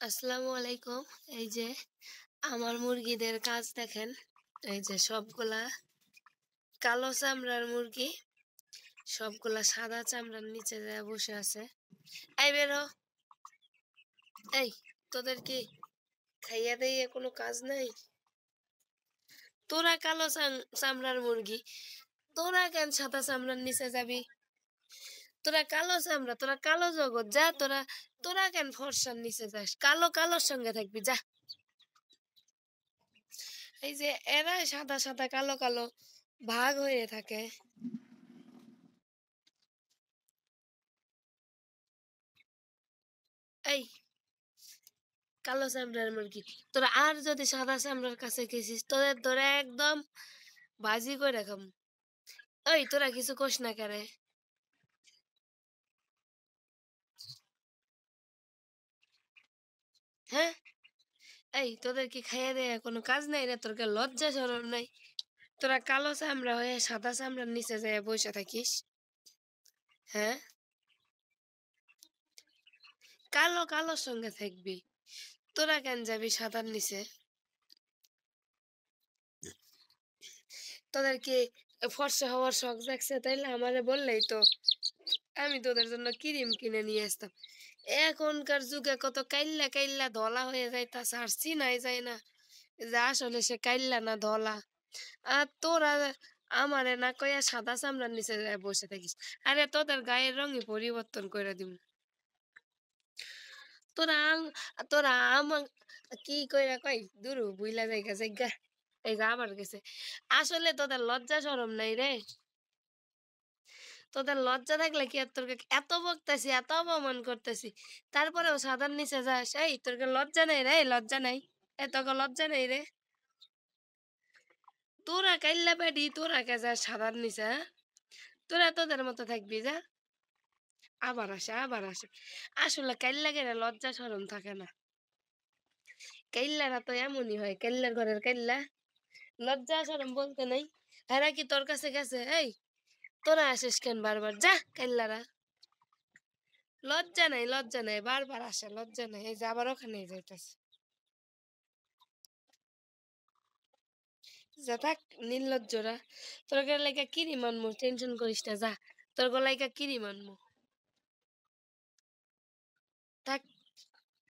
আসসালামু আলাইকুম। এই যে আমার মুরগিদের কাজ দেখেন। এই যে সবগুলা কালো চামড়ার মুরগি, সবগুলা সাদা চামড়ার নিচে যায় বসে আছে। এই বেরো, এই তোদের কি খাইয়া দাইয়া কোনো কাজ নাই? তোরা কালো চামড়ার মুরগি, তোরা কেন সাদা চামড়ার নিচে যাবি? তোরা কালো চামড়া, তোরা কালো জগৎ, যা তোরা। তোরা কেন ফর্সার নিচে যাস? কালো কালোর সঙ্গে থাকবি, যা। এই যে এরা সাদা সাদা কালো কালো ভাগ হয়ে থাকে। এই কালো চামড়ার মুরগি, তোরা আর যদি সাদা চামড়ার কাছে গেছিস তোদের ধরে একদম ভাজি করে রাখাম। ওই তোরা কিছু কোস না কারে? হ্যাঁ, এই তোদের কি খাইয়া দেয়া কোনো কাজ নাই রে? তোর কি লজ্জা শরম নাই? তোরা কালো চামড়া হয়ে সাদা চামড়ার নিচে যায় বসে থাকিস। হ্যাঁ, কালো কালোর সঙ্গে থাকবি। তোরা কেন যাবি সাদার নিচে? তোদের কি ফর্সা হওয়ার শখ জাগছে? তাইলে আমারে বললেই তো আমি তোদের জন্য ক্রিম কিনে নিয়ে আসতাম। এখনকার যুগে কত কাইল্লা কাইল্লা ধলা হয়ে যাইতাছে, আর চিনাই যায় না যে আসলে সে কাইল্লা না ধলা। আর তোরা আমারে না কইয়া সাদা চামড়ার নিচে যায় বসে থাকিস। আরে তোদের গায়ের রঙই পরিবর্তন করে দিব। তোরা তোরা আমাক কি কইরা কই দুরু বুইলা যাইগা যাইগা। এই গা আবার গেছে। আসলে তোদের লজ্জা শরম নাই রে? তোদের লজ্জা থাকলে কি আর তোকে এত বকতেছি, এত অপমান করতেছি, তারপরেও সাদার নিচে যাস? এই তোকে লজ্জা নেই রে? লজ্জা নাই? এত লজ্জা নেই রে? তোরা কাইল্লা পেটি, তোরা কে যাস সাদার নিচে? হ্যাঁ? তোরা তোদের মতো থাকবি, যা। আবার আসে, আবার আসে। আসলে কাইল্লা গেলে লজ্জা শরম থাকে না। কাইল্লারা তো এমনই হয়, কাইল্লার ঘরের কাইল্লা। লজ্জা শরম বলতে নাই। এরা কি তোর কাছে গেছে? এই তোরা আসিস কেন বারবার? যা কাইল্লারা। লজ্জা নাই, লজ্জা নাই, বারবার আসে, লজ্জা নাই। এই যে আবার ওখানে যাইতেছে। যা থাক, নির্লজ্জরা। তোর লাগে কিরি মানমু, টেনশন করিস না, যা। তোর গলাইকা কিরি মানমু।